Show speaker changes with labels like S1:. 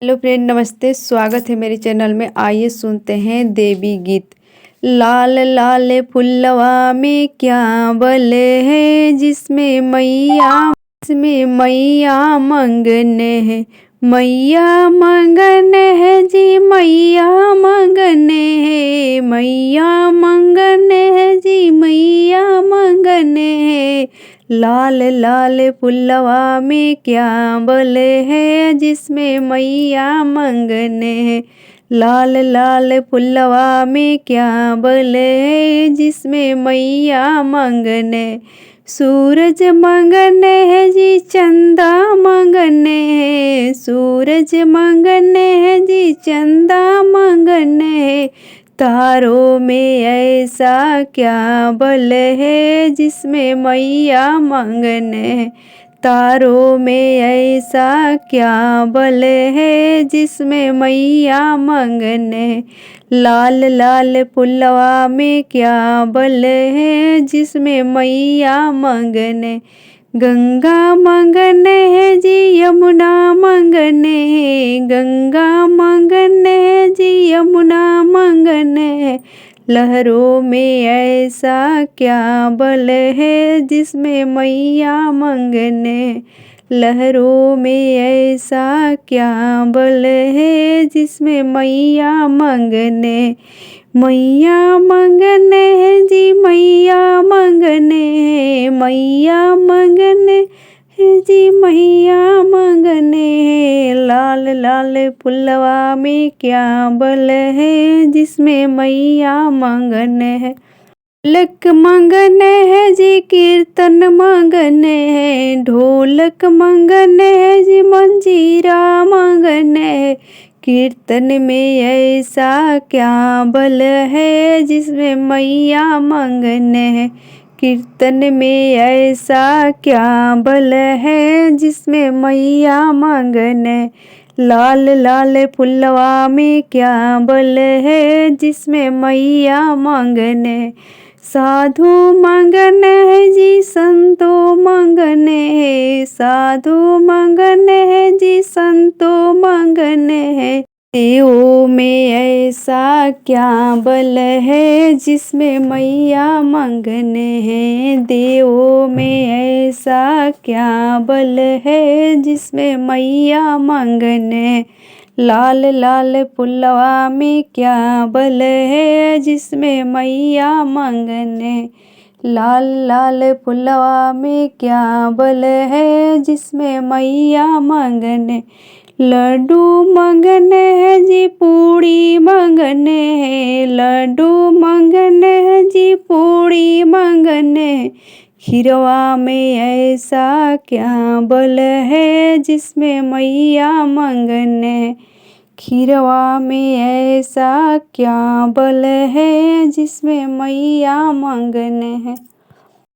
S1: Hello friend, नमस्ते। स्वागत है मेरे चैनल में। आइए सुनते हैं देवी गीत। लाल लाल फुलवा में क्या बल है, जिसमें मैया मंगने है। मैया मंगने है जी, मैया मंगने है। मैया मंगने है जी, मैया मंगने है। लाल लाल फुलवा में क्या बल है, जिसमें मैया मंगने है। लाल लाल फुलवा में क्या बल है, जिसमें मैया मंगने। सूरज मंगने है जी, चंदा मंगने है। सूरज मंगने है जी, चंदा मंगने है। तारों में ऐसा क्या बल है, जिसमें मैया मंगने। तारों में ऐसा क्या बल है, जिसमें मैया मंगने। लाल लाल फुलवा में क्या बल है, जिसमें मैया मंगने। गंगा मंगने है जी, यमुना मंगने है। गंगा मंगने है जी, यमुना मंगने है। लहरों में ऐसा क्या बल है, जिसमें मैया मंगने। लहरों में ऐसा क्या बल है, जिसमें मैया मंगने। मैया मंगने है जी, मैया मंगने है। मैया मंगने है जी, मैया मंगने है। लाल लाल फुलवा में क्या बल है, जिसमें मैया मंगने है। ढोलक मंगने है जी, कीर्तन मंगने है। ढोलक मंगने है जी, मंजीरा मंगने है। कीर्तन में ऐसा क्या बल है, जिसमें मैया मंगने है। कीर्तन में ऐसा क्या बल है, जिसमें मैया मंगने। लाल लाल फुलवा में क्या बल है, जिसमें मैया मंगने। साधु मंगने है जी, संतो मंगने है। साधु मंगने है जी, संतो मंगने है। देवों में ऐसा क्या बल है, जिसमें मैया मंगने है। देवों में ऐसा क्या बल है, जिसमें मैया मंगने। लाल लाल फुलवा में क्या बल है, जिसमें मैया मंगने। लाल लाल फुलवा में क्या बल है, जिसमें मैया मंगने। लड्डू मंगने है जी, पूड़ी मंगने है। लड्डू मंगने है जी, पूड़ी मंगने। खीरवा में ऐसा क्या बल है, जिसमें मैया मंगने। खीरवा में ऐसा क्या बल है, जिसमें मैया मंगने है।